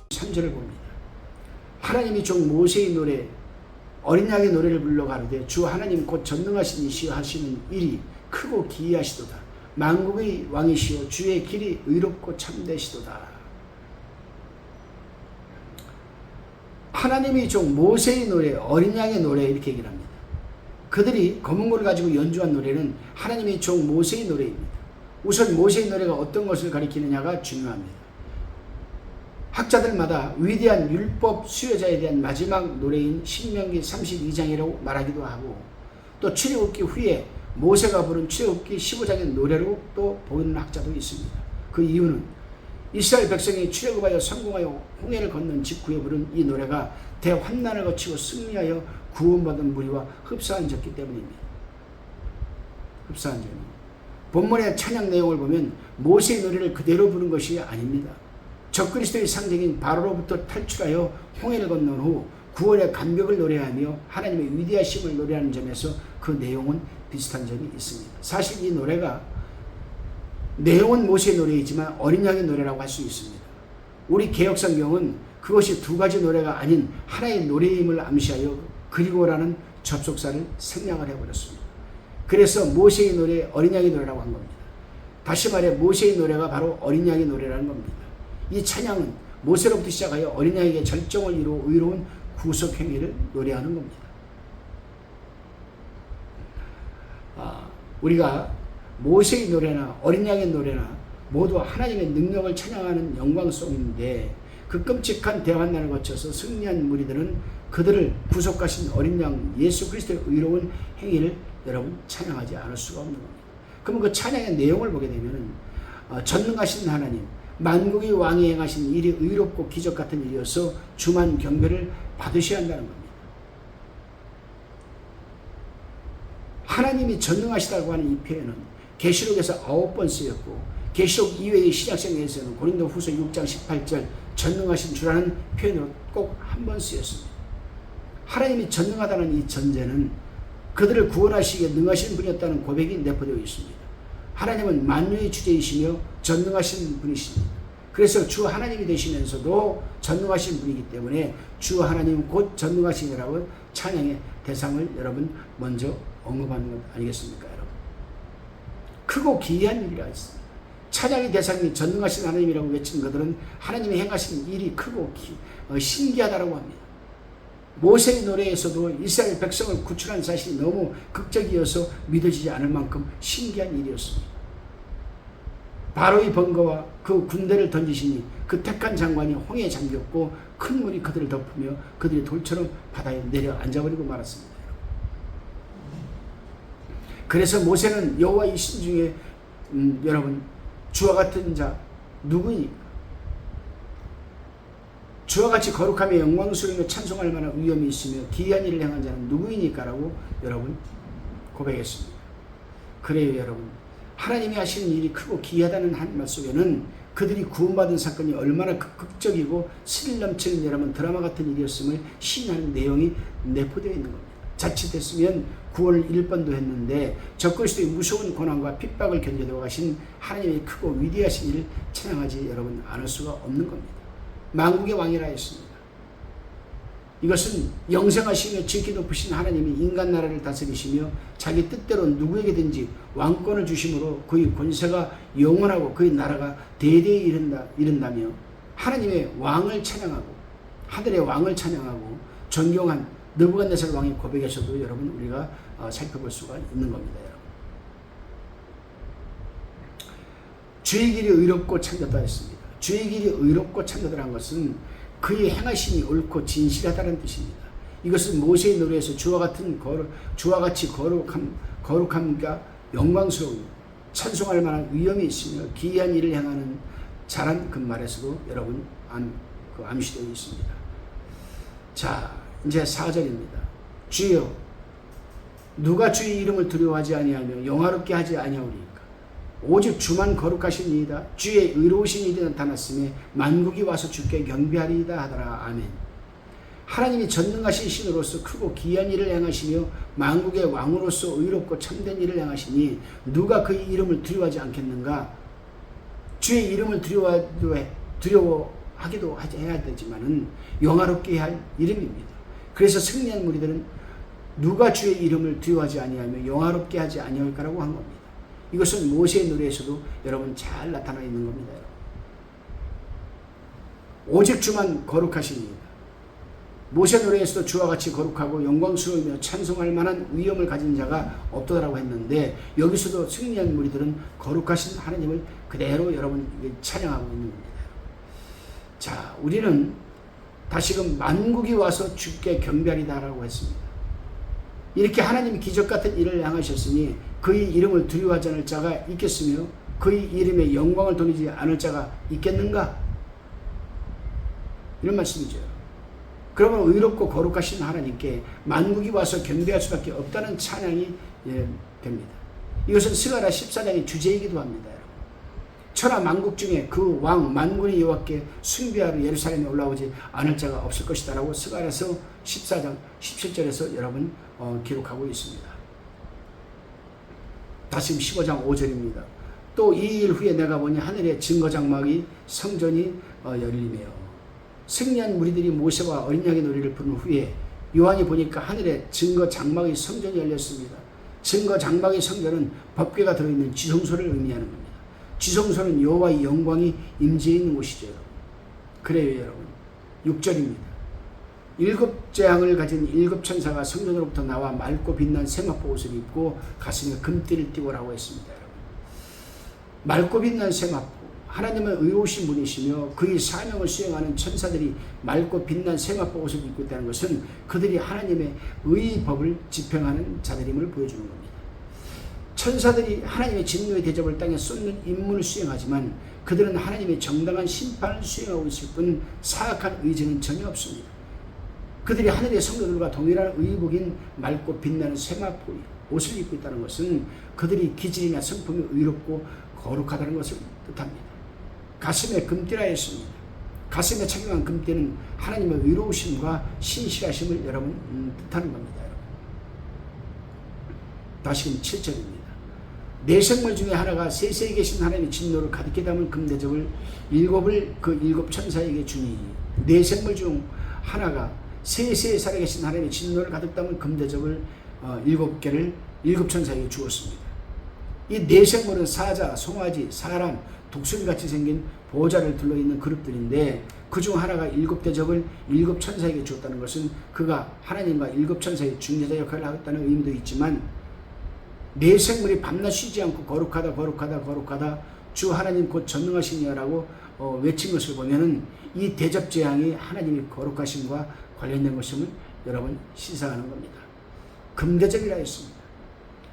3절을 봅니다. 하나님이 종 모세의 노래 어린 양의 노래를 불러 가로되 주 하나님 곧 전능하신 이시여 하시는 일이 크고 기이하시도다. 만국의 왕이시여 주의 길이 의롭고 참되시도다. 하나님이 종 모세의 노래 어린 양의 노래 이렇게 얘기를 합니다. 그들이 검은고를 가지고 연주한 노래는 하나님의 종 모세의 노래입니다. 우선 모세의 노래가 어떤 것을 가리키느냐가 중요합니다. 학자들마다 위대한 율법 수여자에 대한 마지막 노래인 신명기 32장이라고 말하기도 하고 또 출애굽기 후에 모세가 부른 출애굽기 15장의 노래로 또 보는 학자도 있습니다. 그 이유는 이스라엘 백성이 출애굽하여 성공하여 홍해를 건넌 직후에 부른 이 노래가 대환난을 거치고 승리하여 구원받은 무리와 흡사한졌기 때문입니다. 흡사한 점이 본문의 찬양 내용을 보면 모세의 노래를 그대로 부른 것이 아닙니다. 적그리스도의 상징인 바로로부터 탈출하여 홍해를 건넌 후 구원의 감격을 노래하며 하나님의 위대하심을 노래하는 점에서 그 내용은 비슷한 점이 있습니다. 사실 이 노래가 내용은 모세의 노래이지만 어린 양의 노래라고 할 수 있습니다. 우리 개역성경은 그것이 두 가지 노래가 아닌 하나의 노래임을 암시하여 그리고라는 접속사를 생략을 해버렸습니다. 그래서 모세의 노래 어린 양의 노래라고 한 겁니다. 다시 말해 모세의 노래가 바로 어린 양의 노래라는 겁니다. 이 찬양은 모세로부터 시작하여 어린 양에게 절정을 이루어 의로운 구속 행위를 노래하는 겁니다. 우리가 모세의 노래나 어린 양의 노래나 모두 하나님의 능력을 찬양하는 영광송인데 그 끔찍한 대환난을 거쳐서 승리한 무리들은 그들을 구속하신 어린 양 예수 그리스도의 의로운 행위를 여러분 찬양하지 않을 수가 없는 겁니다. 그러면 그 찬양의 내용을 보게 되면 전능하신 하나님 만국의 왕이 행하신 일이 의롭고 기적 같은 일이어서 주만 경배를 받으셔야 한다는 겁니다. 하나님이 전능하시다고 하는 이 표현은 계시록에서 9번 쓰였고 계시록 이외의 신약성경에서는 고린도후서 6장 18절 전능하신 주라는 표현으로 꼭 한 번 쓰였습니다. 하나님이 전능하다는 이 전제는 그들을 구원하시기에 능하신 분이었다는 고백이 내포되어 있습니다. 하나님은 만유의 주제이시며 전능하신 분이십니다. 그래서 주 하나님이 되시면서도 전능하신 분이기 때문에 주 하나님 곧 전능하시니라고 찬양의 대상을 여러분 먼저 언급하는 것 아니겠습니까, 여러분? 크고 기이한 일이라 했습니다. 찬양의 대상이 전능하신 하나님이라고 외친 그들은 하나님이 행하신 일이 크고 신기하다라고 합니다. 모세의 노래에서도 이스라엘 백성을 구출한 사실이 너무 극적이어서 믿어지지 않을 만큼 신기한 일이었습니다. 바로의 번거와 그 군대를 던지시니 그 택한 장관이 홍해에 잠겼고 큰 물이 그들을 덮으며 그들이 돌처럼 바다에 내려 앉아버리고 말았습니다. 그래서 모세는 여호와의 신 중에 여러분 주와 같은 자 누구입니까? 주와 같이 거룩하며 영광스러우며 찬송할 만한 위엄이 있으며 기이한 일을 행한 자는 누구이니까? 라고 여러분 고백했습니다. 그래요 여러분, 하나님이 하시는 일이 크고 기이하다는 한말 속에는 그들이 구원받은 사건이 얼마나 극적이고 스릴 넘치는 여러분 드라마 같은 일이었음을 시인하는 내용이 내포되어 있는 겁니다. 자칫했으면 구원을 잃을 뻔도 했는데 적그리스도의 무서운 고난과 핍박을 견뎌내고 가신 하나님의 크고 위대하신 일을 찬양하지 여러분 않을 수가 없는 겁니다. 만국의 왕이라 했습니다. 이것은 영생하시며 지극히 높으신 하나님이 인간 나라를 다스리시며 자기 뜻대로 누구에게든지 왕권을 주심으로 그의 권세가 영원하고 그의 나라가 대대에 이른다며 하나님의 왕을 찬양하고 하늘의 왕을 찬양하고 존경한 느부갓네살 왕의 고백에서도 여러분 우리가 살펴볼 수가 있는 겁니다. 여러분. 주의 길이 의롭고 참되다 했습니다. 주의 길이 의롭고 참되다는 것은 그의 행하심이 옳고 진실하다는 뜻입니다. 이것은 모세의 노래에서 주와 같이 거룩함과 영광스러운 찬송할 만한 위엄이 있으며 기이한 일을 행하는 자란 그 말에서도 여러분 암시되어 있습니다. 자, 이제 4절입니다. 주여 누가 주의 이름을 두려워하지 아니하며 영화롭게 하지 아니하오리까? 오직 주만 거룩하시니이다. 주의 의로우신 일이 나타났으며 만국이 와서 주께 경배하리이다 하더라. 아멘. 하나님이 전능하신 신으로서 크고 귀한 일을 행하시며 만국의 왕으로서 의롭고 참된 일을 행하시니 누가 그의 이름을 두려워하지 않겠는가? 주의 이름을 두려워하기도 해야 되지만은 영화롭게 할 이름입니다. 그래서 승리한 무리들은 누가 주의 이름을 두려워하지 아니하며 영화롭게 하지 아니할까라고 한 겁니다. 이것은 모세의 노래에서도 여러분 잘 나타나 있는 겁니다. 오직 주만 거룩하시니 모세 노래에서도 주와 같이 거룩하고 영광스러우며 찬송할 만한 위엄을 가진 자가 없더라고 했는데 여기서도 승리한 무리들은 거룩하신 하나님을 그대로 여러분 찬양하고 있는 겁니다. 자, 우리는 다시금 만국이 와서 주께 경배하리다라고 했습니다. 이렇게 하나님이 기적 같은 일을 행하셨으니 그의 이름을 두려워하지 않을 자가 있겠으며 그의 이름에 영광을 돌리지 않을 자가 있겠는가? 이런 말씀이죠. 그러면 의롭고 거룩하신 하나님께 만국이 와서 경배할 수밖에 없다는 찬양이 됩니다. 이것은 스가랴 14장의 주제이기도 합니다. 천하 만국 중에 그 왕 만군의 여호와께 숭배하러 예루살렘에 올라오지 않을 자가 없을 것이다 라고 스가랴서 14장 17절에서 여러분 기록하고 있습니다. 다시 15장 5절입니다. 또 이 일 후에 내가 보니 하늘의 증거장막이 성전이 열리며 승리한 무리들이 모세와 어린 양의 노래를 부른 후에 요한이 보니까 하늘에 증거 장막의 성전이 열렸습니다. 증거 장막의 성전은 법궤가 들어있는 지성소를 의미하는 겁니다. 지성소는 여호와의 영광이 임재해 있는 곳이죠. 그래요 여러분. 6절입니다. 7재앙을 가진 7천사가 성전으로부터 나와 맑고 빛난 세마포 옷을 입고 가슴에 금띠를 띠고라고 했습니다. 여러분. 맑고 빛난 세마포, 하나님은 의로우신 분이시며 그의 사명을 수행하는 천사들이 맑고 빛난 세마포 옷을 입고 있다는 것은 그들이 하나님의 의의 법을 집행하는 자들임을 보여주는 겁니다. 천사들이 하나님의 진노의 대접을 땅에 쏟는 임무를 수행하지만 그들은 하나님의 정당한 심판을 수행하고 있을 뿐 사악한 의지는 전혀 없습니다. 그들이 하늘의 성도들과 동일한 의복인 맑고 빛나는 세마포 옷을 입고 있다는 것은 그들이 기질이나 성품이 의롭고 거룩하다는 것을 뜻합니다. 가슴에 금띠라 했습니다. 가슴에 착용한 금띠는 하나님의 의로우심과 신실하심을 여러분 뜻하는 겁니다. 여러분. 다시금 7절입니다. 네 생물 중에 하나가 세세에 계신 하나님의 진노를 가득히 담은 금대접을 일곱 천사에게 주니 네 생물 중 하나가 세세에 살아계신 하나님의 진노를 가득 담은 금대접을 7개를 일곱 천사에게 주었습니다. 이 네 생물은 사자, 송아지, 사람, 독수리같이 생긴 보호자를 둘러있는 그룹들인데 그중 하나가 7대접을 7천사에게 주었다는 것은 그가 하나님과 7천사의 중재자 역할을 하겠다는 의미도 있지만 네 생물이 밤낮 쉬지 않고 거룩하다 주 하나님 곧 전능하신 이라고 외친 것을 보면은 이 대접 재앙이 하나님의 거룩하심과 관련된 것임을 여러분 시사하는 겁니다. 금대접이라 했습니다.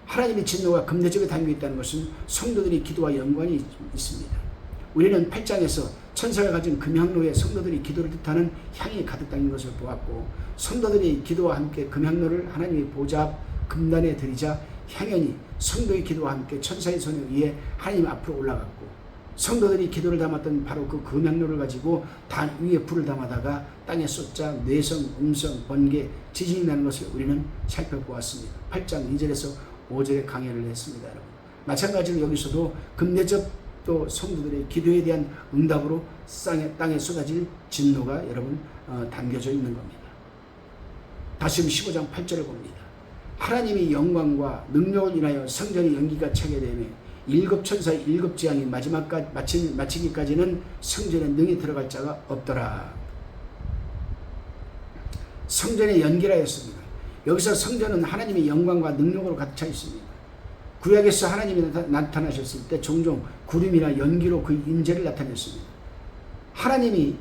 하나님의 진노가 금대접에 담겨 있다는 것은 성도들의 기도와 연관이 있습니다. 우리는 8장에서 천사가 가진 금향로에 성도들이 기도를 뜻하는 향이 가득 담긴 것을 보았고 성도들이 기도와 함께 금향로를 하나님의 보좌 앞 금단에 드리자 향연이 성도의 기도와 함께 천사의 손에 의해 하나님 앞으로 올라갔고 성도들이 기도를 담았던 바로 그 금향로를 가지고 단 위에 불을 담아다가 땅에 쏟자 뇌성, 음성, 번개, 지진이 나는 것을 우리는 살펴보았습니다. 8장 2절에서 5절에 강해를 했습니다. 여러분. 마찬가지로 여기서도 금대접도 성도들의 기도에 대한 응답으로 땅에 쏟아질 진노가 여러분 담겨져 있는 겁니다. 다시 15장 8절을 봅니다. 하나님이 영광과 능력을 인하여 성전의 연기가 차게 되며 7천사의 7재앙이 마치기까지는 성전에 능히 들어갈 자가 없더라. 성전의 연기라 했습니다. 여기서 성전은 하나님의 영광과 능력으로 가득 차 있습니다. 구약에서 하나님이 나타나셨을 때 종종 구름이나 연기로 그 임재를 나타냈습니다. 하나님이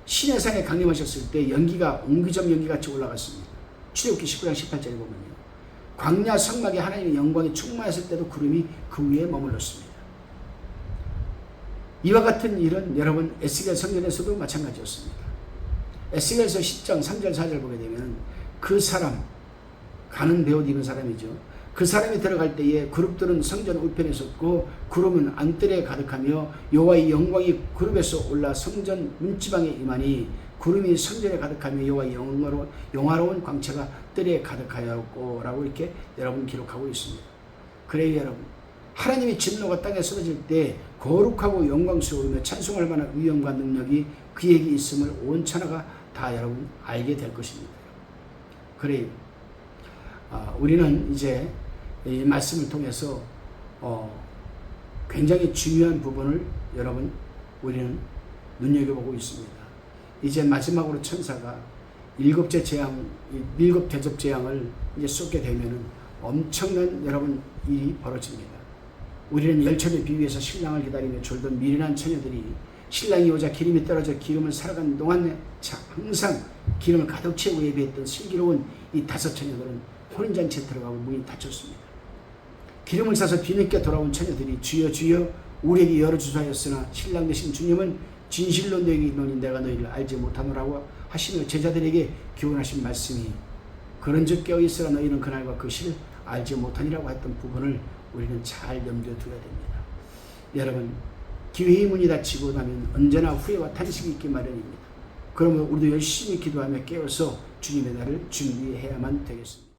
신의 산에 강림하셨을 때 연기가 옹기점 연기같이 올라갔습니다. 출애굽기 19장 18절에 보면요. 광야 성막에 하나님의 영광이 충만했을 때도 구름이 그 위에 머물렀습니다. 이와 같은 일은 여러분 에스겔 성전에서도 마찬가지였습니다. 에스겔서 10장 3절 4절 보게 되면 그 사람, 가는 베옷 입은 사람이죠. 그 사람이 들어갈 때에 그룹들은 성전 우편에 섰고 구름은 안뜰에 가득하며 여호와의 영광이 그룹에서 올라 성전 문지방에 임하니 구름이 성전에 가득하며 여호와의 영화로운 광채가 뜰에 가득하였고 라고 이렇게 여러분 기록하고 있습니다. 그래요 여러분, 하나님의 진노가 땅에 쏟아질 때 거룩하고 영광스러우며 찬송할 만한 위엄과 능력이 그에게 있음을 온 천하가 다 여러분 알게 될 것입니다. 그래요. 우리는 이제 이 말씀을 통해서 굉장히 중요한 부분을 여러분 우리는 눈여겨보고 있습니다. 이제 마지막으로 천사가 일곱 대접 재앙을 이제 쏟게 되면은 엄청난 여러분 일이 벌어집니다. 우리는 열천에 비유해서 신랑을 기다리며 졸던 미련한 처녀들이 신랑이 오자 기름이 떨어져 기름을 살아가는 동안 항상 기름을 가득 채우고 예배했던 슬기로운 이 다섯 처녀들은 혼인잔치에 들어가고 문이 닫혔습니다. 기름을 사서 뒤늦게 돌아온 처녀들이 주여 주여 우리에게 열어주사 하였으나 신랑 되신 주님은 진실로 너에게 이르노니 내가 너희를 알지 못하노라고 하시며 제자들에게 교훈하신 말씀이 그런즉 깨어있으라 너희는 그날과 그 시를 알지 못하니라고 했던 부분을 우리는 잘 염두에 두어야 됩니다. 여러분, 기회의 문이 닫히고 나면 언제나 후회와 탄식이 있기 마련입니다. 그러면 우리도 열심히 기도하며 깨어서 주님의 날을 준비해야만 되겠습니다.